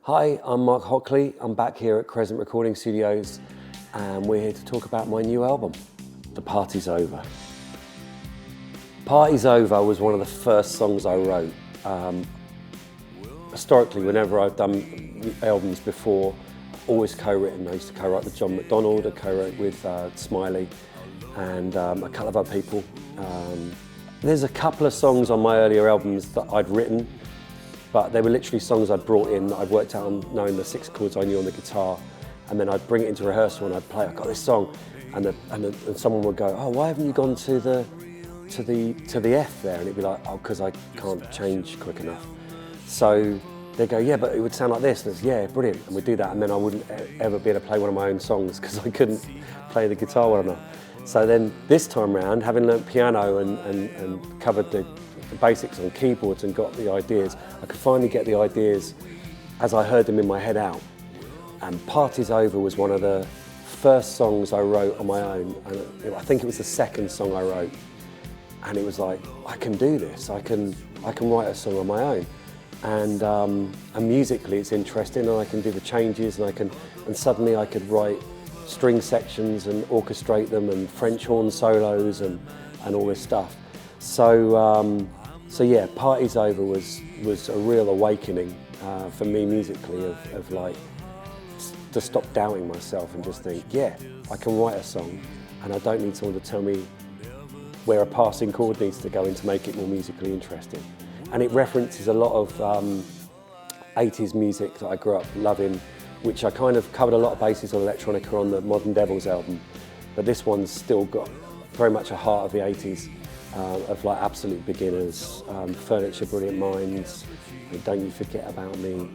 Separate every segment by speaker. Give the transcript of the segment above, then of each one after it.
Speaker 1: Hi, I'm Marc Hockley. I'm back here at Crescent Recording Studios and we're here to talk about my new album, The Party's Over. Party's Over was one of the first songs I wrote. Historically, whenever I've done albums before, I've always co-written. I used to co-write with John McDonald, I co-wrote with Smiley and a couple of other people. There's a couple of songs on my earlier albums that I'd written, but they were literally songs I'd brought in that I'd worked out on knowing the 6 chords I knew on the guitar, and then I'd bring it into rehearsal and I'd play, I got this song, and someone would go, oh, why haven't you gone to the F there? And it'd be like, oh, because I can't change quick enough. So they'd go, yeah, but it would sound like this. And it's, yeah, brilliant. And we'd do that, and then I wouldn't ever be able to play one of my own songs because I couldn't play the guitar well enough. So then this time round, having learnt piano and covered the basics on keyboards and got the ideas, I could finally get the ideas as I heard them in my head out. And Party's Over was one of the first songs I wrote on my own, and I think it was the second song I wrote. And it was like, I can do this. I can write a song on my own. And musically it's interesting, and I can do the changes, and suddenly I could write string sections and orchestrate them, and French horn solos and all this stuff. So yeah, Party's Over was a real awakening for me musically of like to stop doubting myself and just think, yeah, I can write a song, and I don't need someone to tell me where a passing chord needs to go in to make it more musically interesting. And it references a lot of 80s music that I grew up loving, which I kind of covered a lot of bases on electronica on the Modern Devils album, but this one's still got very much a heart of the 80s. Of like Absolute Beginners, Furniture, Brilliant Minds, Don't You Forget About Me,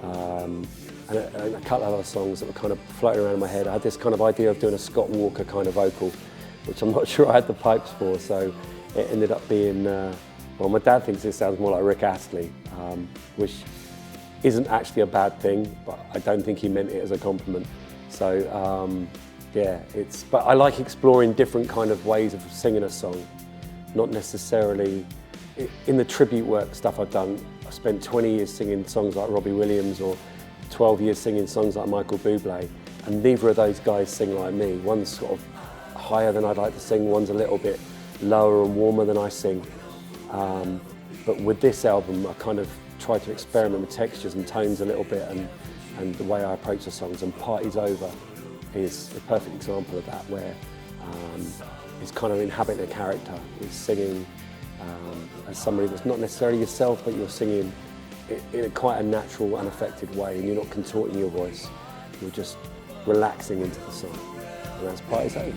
Speaker 1: and a couple of other songs that were kind of floating around in my head. I had this kind of idea of doing a Scott Walker kind of vocal, which I'm not sure I had the pipes for, so it ended up being, well, my dad thinks it sounds more like Rick Astley, which isn't actually a bad thing, but I don't think he meant it as a compliment. So yeah, but I like exploring different kind of ways of singing a song. Not necessarily, in the tribute work stuff I've done, I spent 20 years singing songs like Robbie Williams or 12 years singing songs like Michael Bublé, and neither of those guys sing like me. One's sort of higher than I'd like to sing, one's a little bit lower and warmer than I sing. But with this album, I kind of tried to experiment with textures and tones a little bit, and the way I approach the songs, and Party's Over is a perfect example of that, where it's kind of inhabiting a character. It's singing as somebody that's not necessarily yourself, but you're singing in quite a natural, unaffected way, and you're not contorting your voice. You're just relaxing into the song, and that's Party's Over.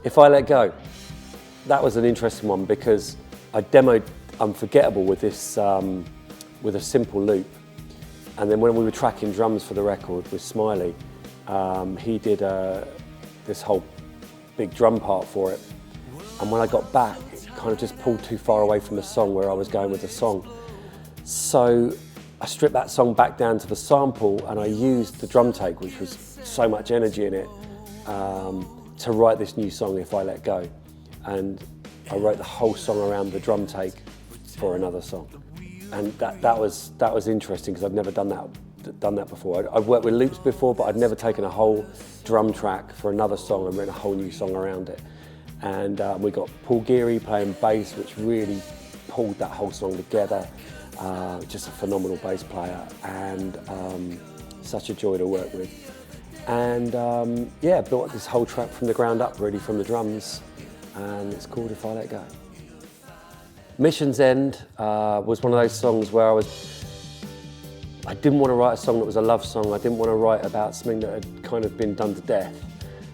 Speaker 1: If I Let Go, that was an interesting one because I demoed Unforgettable with this, with a simple loop, and then when we were tracking drums for the record with Smiley, he did this whole big drum part for it, and when I got back, it kind of just pulled too far away from the song where I was going with the song. So I stripped that song back down to the sample, and I used the drum take, which was so much energy in it, to write this new song, If I Let Go. And I wrote the whole song around the drum take for another song. And that was interesting because I've never done that before. I've worked with loops before, but I'd never taken a whole drum track for another song and written a whole new song around it. And we got Paul Geary playing bass, which really pulled that whole song together. Just a phenomenal bass player, and such a joy to work with. And yeah, built this whole track from the ground up, really, from the drums, and it's called If I Let Go. Mission's End was one of those songs where I didn't want to write a song that was a love song. I didn't want to write about something that had kind of been done to death.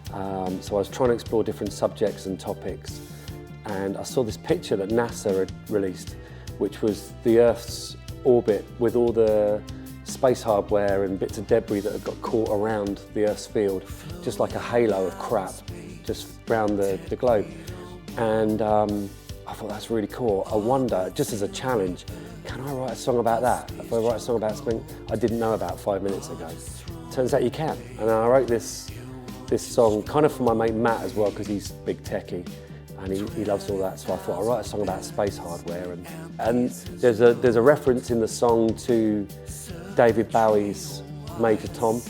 Speaker 1: So I was trying to explore different subjects and topics, and I saw this picture that NASA had released, which was the Earth's orbit with all the space hardware and bits of debris that had got caught around the Earth's field, just like a halo of crap, just around the globe. And I thought that's really cool. I wonder, just as a challenge, can I write a song about that? If I write a song about something I didn't know about 5 minutes ago. Turns out you can. And I wrote this song kind of for my mate Matt as well, because he's a big techie and he loves all that. So I thought I'll write a song about space hardware. And there's a reference in the song to David Bowie's Major Tom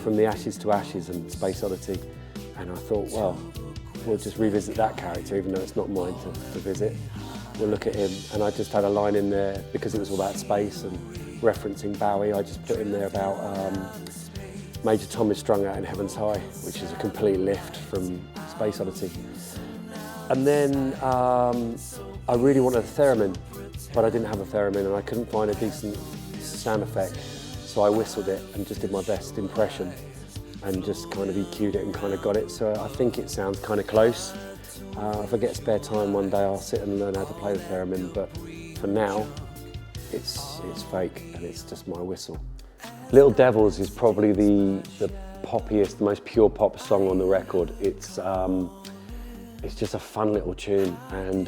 Speaker 1: from The Ashes to Ashes and Space Oddity. And I thought, well, we'll just revisit that character, even though it's not mine to visit. We'll look at him, and I just had a line in there, because it was all about space and referencing Bowie, I just put in there about Major Tom is strung out in heaven's high, which is a complete lift from Space Oddity. And then I really wanted a theremin, but I didn't have a theremin, and I couldn't find a decent sound effect, so I whistled it and just did my best impression and just kind of EQ'd it and kind of got it. So I think it sounds kind of close. If I get spare time one day, I'll sit and learn how to play the theremin, but for now, it's fake and it's just my whistle. Little Devils is probably the poppiest, the most pure pop song on the record. It's just a fun little tune, and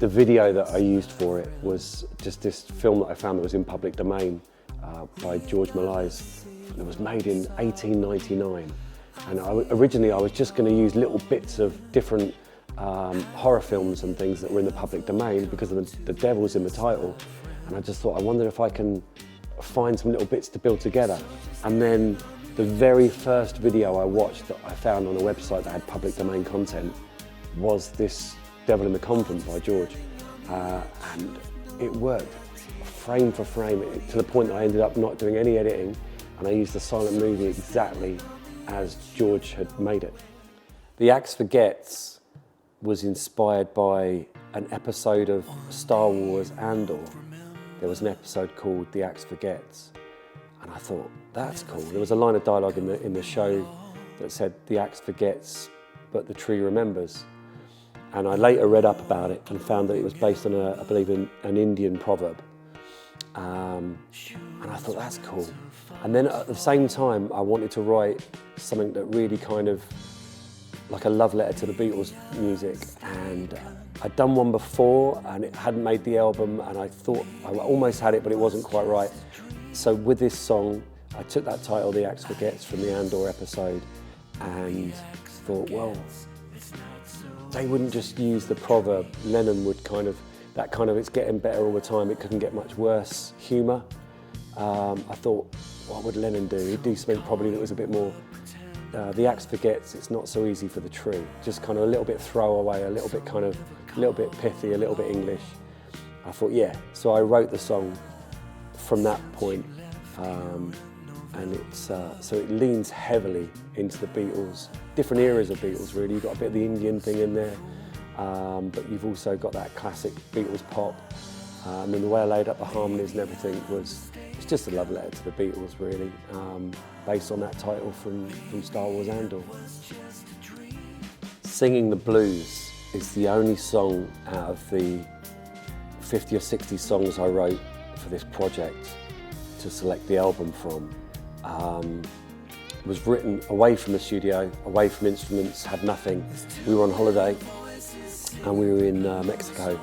Speaker 1: the video that I used for it was just this film that I found that was in public domain by George Malais. It was made in 1899, and originally I was just going to use little bits of different horror films and things that were in the public domain because of the devil's in the title, and I just thought, I wonder if I can find some little bits to build together. And then the very first video I watched that I found on a website that had public domain content was this Devil in the Convent by George, and it worked frame for frame to the point that I ended up not doing any editing, and I used the silent movie exactly as George had made it. The Axe Forgets was inspired by an episode of Star Wars Andor. There was an episode called The Axe Forgets, and I thought, that's cool. There was a line of dialogue in the show that said, "The axe forgets, but the tree remembers." And I later read up about it and found that it was based on, I believe, an Indian proverb. And I thought, that's cool. And then at the same time, I wanted to write something that really kind of, like a love letter to the Beatles music. And I'd done one before and it hadn't made the album, and I thought I almost had it, but it wasn't quite right. So with this song, I took that title, The Axe Forgets, from the Andor episode, and thought, well, they wouldn't just use the proverb. Lennon would kind of, that kind of, it's getting better all the time, it couldn't get much worse humour. I thought, what would Lennon do? He'd do something probably that was a bit more, the axe forgets, it's not so easy for the tree. Just kind of a little bit throwaway, a little bit kind of, a little bit pithy, a little bit English. I thought, yeah. So I wrote the song from that point, and it's, so it leans heavily into the Beatles, different eras of Beatles really. You've got a bit of the Indian thing in there, but you've also got that classic Beatles pop. I mean, the way I laid up the harmonies and everything it's just a love letter to the Beatles really, based on that title from Star Wars Andor. Singing the Blues is the only song out of the 50 or 60 songs I wrote for this project to select the album from. It was written away from the studio, away from instruments, had nothing. We were on holiday and we were in Mexico,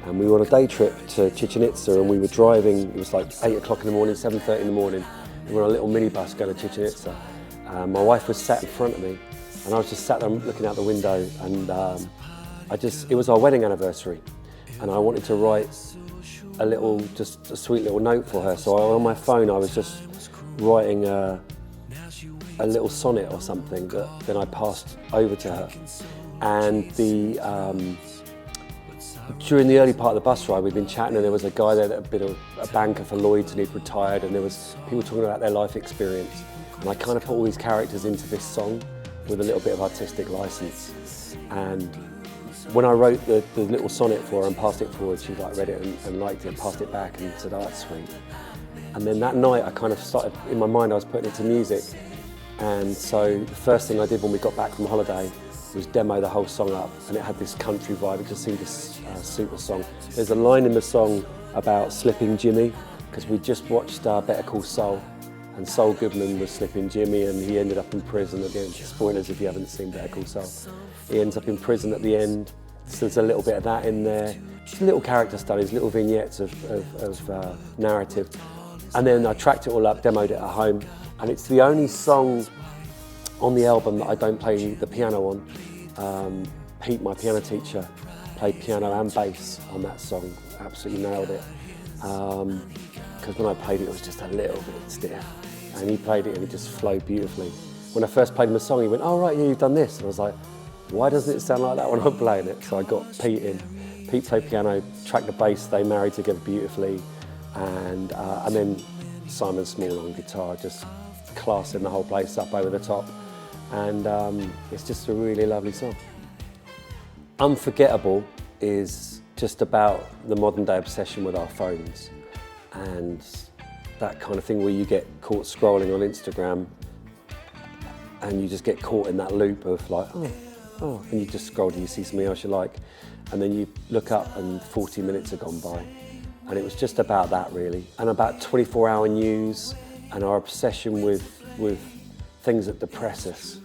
Speaker 1: and we were on a day trip to Chichen Itza, and we were driving, it was like 8 o'clock in the morning, 7:30 in the morning. We were on a little minibus going to Chichen Itza. My wife was sat in front of me, and I was just sat there looking out the window, and it was our wedding anniversary, and I wanted to write just a sweet little note for her. So on my phone I was just writing a little sonnet or something that then I passed over to her. And during the early part of the bus ride, we'd been chatting, and there was a guy there that had been a banker for Lloyd's, and he'd retired, and there was people talking about their life experience. And I kind of put all these characters into this song with a little bit of artistic license. And when I wrote the little sonnet for her and passed it forward, she read it and liked it, passed it back and said, "Oh, that's sweet." And then that night I kind of started, in my mind I was putting it to music. And so the first thing I did when we got back from holiday was demo the whole song up, and it had this country vibe, it just seemed to suit the song. There's a line in the song about slipping Jimmy, because we just watched Better Call Saul, and Saul Goodman was slipping Jimmy, and he ended up in prison at the end. Spoilers if you haven't seen Better Call Saul. He ends up in prison at the end, so there's a little bit of that in there. Just little character studies, little vignettes of narrative. And then I tracked it all up, demoed it at home, and it's the only song on the album that I don't play the piano on. Pete, my piano teacher, played piano and bass on that song, absolutely nailed it. Because when I played it was just a little bit stiff, and he played it and it just flowed beautifully. When I first played him a song, he went, "Oh right, yeah, you've done this." And I was like, why doesn't it sound like that when I'm playing it? So I got Pete in. Pete played piano, tracked the bass, they married together beautifully, and then Simon Small on guitar, just classing the whole place up over the top. And it's just a really lovely song. Unforgettable is just about the modern day obsession with our phones, and that kind of thing where you get caught scrolling on Instagram and you just get caught in that loop of like, oh, and you just scroll till you see something else you like, and then you look up and 40 minutes have gone by. And it was just about that really, and about 24-hour news and our obsession with things that depress us,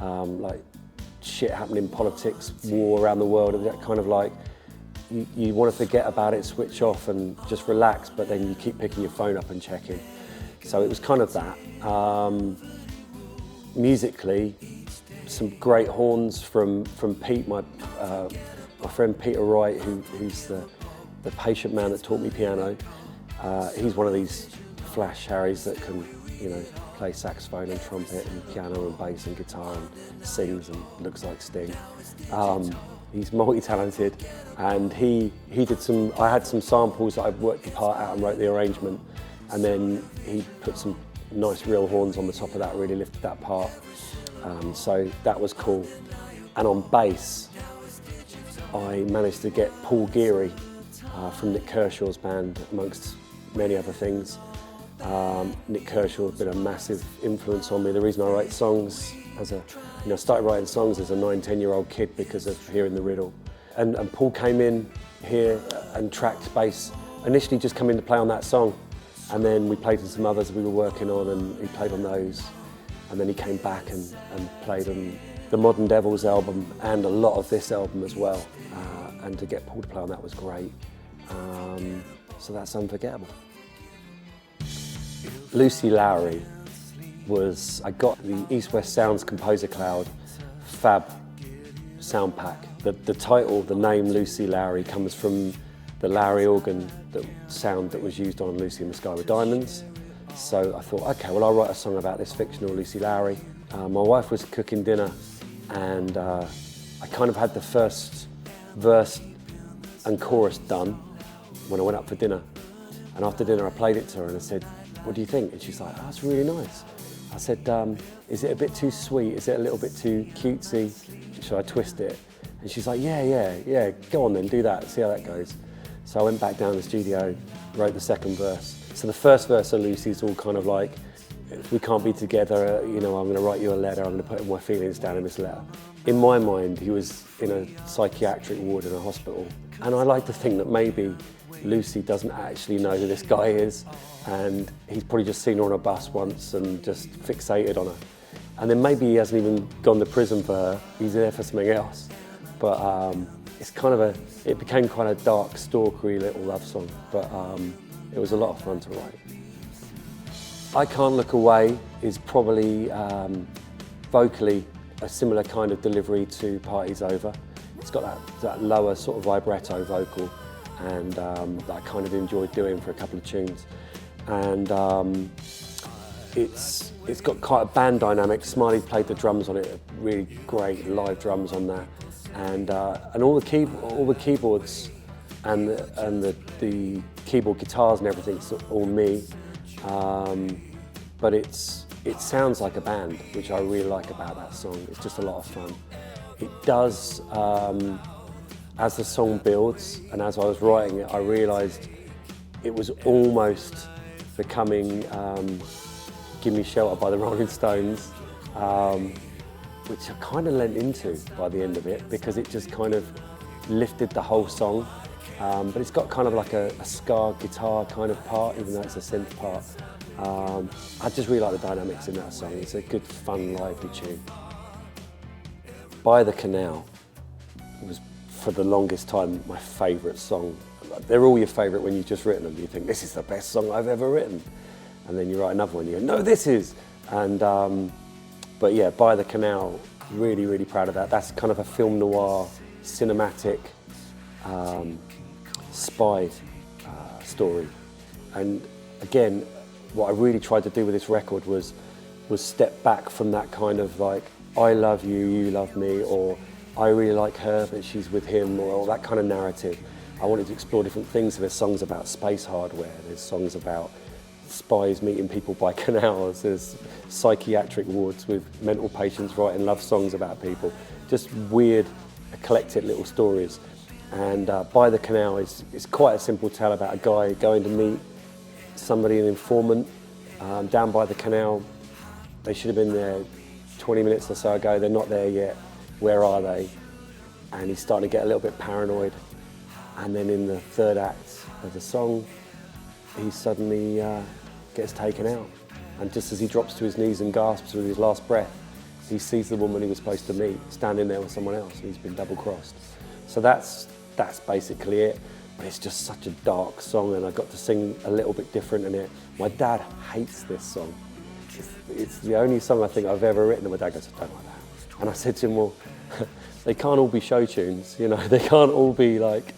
Speaker 1: like shit happening in politics, war around the world, and that kind of like, you want to forget about it, switch off and just relax, but then you keep picking your phone up and checking. So it was kind of that. Musically, some great horns from Pete, my friend Peter Wright, who's the patient man that taught me piano. He's one of these flash Harrys that can, play saxophone and trumpet and piano and bass and guitar and sings and looks like Sting. He's multi-talented, and he did some. I had some samples that I worked the part out and wrote the arrangement, and then he put some nice real horns on the top of that, really lifted that part. So that was cool. And on bass, I managed to get Paul Geary from Nick Kershaw's band, amongst many other things. Nick Kershaw has been a massive influence on me. The reason I write songs I started writing songs as a 9-10-year-old kid because of hearing the riddle. And Paul came in here and tracked bass. Initially just come in to play on that song, and then we played on some others we were working on, and he played on those. And then he came back and played on the Modern Devils album and a lot of this album as well. And to get Paul to play on that was great. So that's Unforgettable. Lucy Lowery I got the East West Sounds Composer Cloud Fab sound pack. The title, the name Lucy Lowery, comes from the Lowery organ sound that was used on Lucy in the Sky with Diamonds. So I thought, okay, well I'll write a song about this fictional Lucy Lowery. My wife was cooking dinner, and I kind of had the first verse and chorus done when I went up for dinner. And after dinner I played it to her and I said, "What do you think?" And she's like, "Oh, that's really nice." I said, "Is it a bit too sweet? Is it a little bit too cutesy? Should I twist it?" And she's like, yeah, go on then, do that, see how that goes. So I went back down to the studio, wrote the second verse. So the first verse of Lucy's all kind of like, if we can't be together, I'm going to write you a letter, I'm going to put my feelings down in this letter. In my mind, he was in a psychiatric ward in a hospital. And I like to think that maybe Lucy doesn't actually know who this guy is, and he's probably just seen her on a bus once and just fixated on her. And then maybe he hasn't even gone to prison for her, he's there for something else. But it became quite a dark, stalkery little love song, but it was a lot of fun to write. I Can't Look Away is probably vocally a similar kind of delivery to Party's Over. It's got that lower sort of vibrato vocal, and that I kind of enjoyed doing for a couple of tunes. And it's got quite a band dynamic. Smiley played the drums on it, really great live drums on that, and all the keyboards and the keyboard guitars and everything's all me. But it sounds like a band, which I really like about that song. It's just a lot of fun. It does, as the song builds and as I was writing it, I realised it was almost becoming Give Me Shelter by the Rolling Stones, which I kind of lent into by the end of it, because it just kind of lifted the whole song. But it's got kind of like a ska guitar kind of part, even though it's a synth part. I just really like the dynamics in that song. It's a good, fun, lively tune. By the Canal was, for the longest time, my favourite song. They're all your favourite when you've just written them. You think, this is the best song I've ever written. And then you write another one, you go, no, this is. And, but yeah, By the Canal, really, really proud of that. That's kind of a film noir, cinematic, spy story. And again, what I really tried to do with this record was step back from that kind of like, I love you, you love me, or I really like her, but she's with him, or that kind of narrative. I wanted to explore different things. So there's songs about space hardware, there's songs about spies meeting people by canals, there's psychiatric wards with mental patients writing love songs about people. Just weird, eclectic little stories. And By the Canal is quite a simple tale about a guy going to meet somebody, an informant, down by the canal. They should have been there 20 minutes or so ago, they're not there yet, where are they? And he's starting to get a little bit paranoid. And then in the third act of the song, he suddenly gets taken out. And just as he drops to his knees and gasps with his last breath, he sees the woman he was supposed to meet standing there with someone else, and he's been double-crossed. So that's basically it. But it's just such a dark song, and I got to sing a little bit different in it. My dad hates this song. It's the only song I think I've ever written, and my dad goes, I don't like that. And I said to him, well, they can't all be show tunes, you know, they can't all be like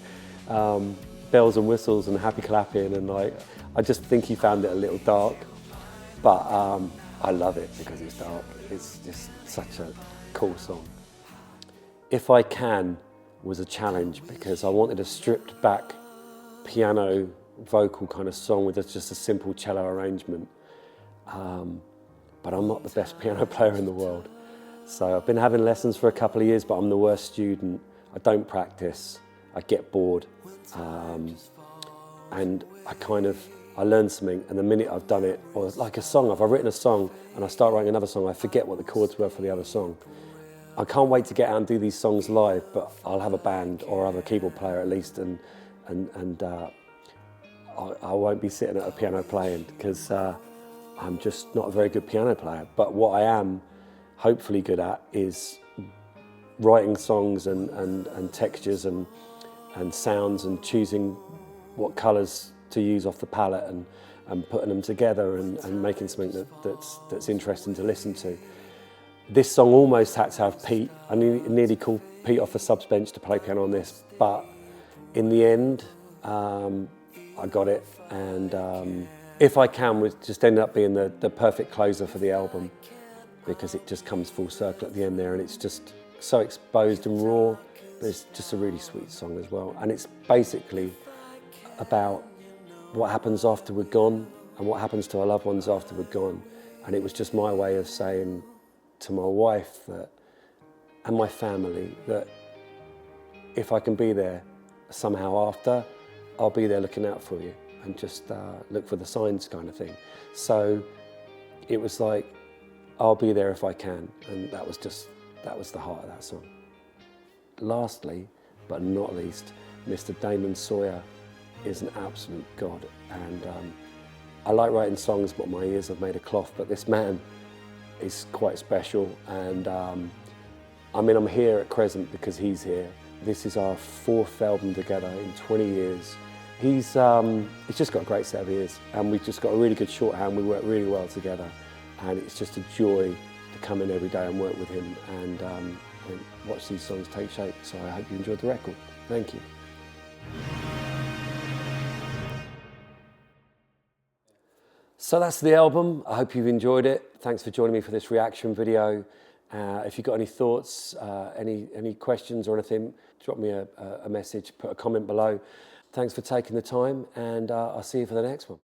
Speaker 1: bells and whistles and happy clapping, and like, I just think he found it a little dark, but I love it because it's dark. It's just such a cool song. If I Can was a challenge because I wanted a stripped back piano vocal kind of song with just a simple cello arrangement. But I'm not the best piano player in the world. So I've been having lessons for a couple of years, but I'm the worst student. I don't practice, I get bored. And I learn something, and the minute I've done it, or like a song, if I've written a song and I start writing another song, I forget what the chords were for the other song. I can't wait to get out and do these songs live, but I'll have a band or I'll have a keyboard player at least, and I won't be sitting at a piano playing because I'm just not a very good piano player. But what I am hopefully good at is writing songs and textures and sounds, and choosing what colours to use off the palette, and putting them together and making something that's interesting to listen to. This song almost had to have Pete. I nearly called Pete off the subs bench to play piano on this, but in the end, I got it. And If I Can was just ended up being the perfect closer for the album, because it just comes full circle at the end there, and it's just so exposed and raw, but it's just a really sweet song as well. And it's basically about what happens after we're gone and what happens to our loved ones after we're gone. And it was just my way of saying to my wife and my family that if I can be there somehow after, I'll be there looking out for you, and just look for the signs kind of thing. So it was like, I'll be there if I can, and that was the heart of that song. Lastly, but not least, Mr. Damon Sawyer is an absolute god, and I like writing songs, but my ears have made of cloth, but this man is quite special, and I'm here at Crescent because he's here. This is our 4th album together in 20 years. He's just got a great set of ears, and we've just got a really good shorthand. We work really well together, and it's just a joy to come in every day and work with him and watch these songs take shape. So I hope you enjoyed the record. Thank you. So that's the album. I hope you've enjoyed it. Thanks for joining me for this reaction video. If you've got any thoughts, any questions or anything, drop me a message, put a comment below. Thanks for taking the time, and I'll see you for the next one.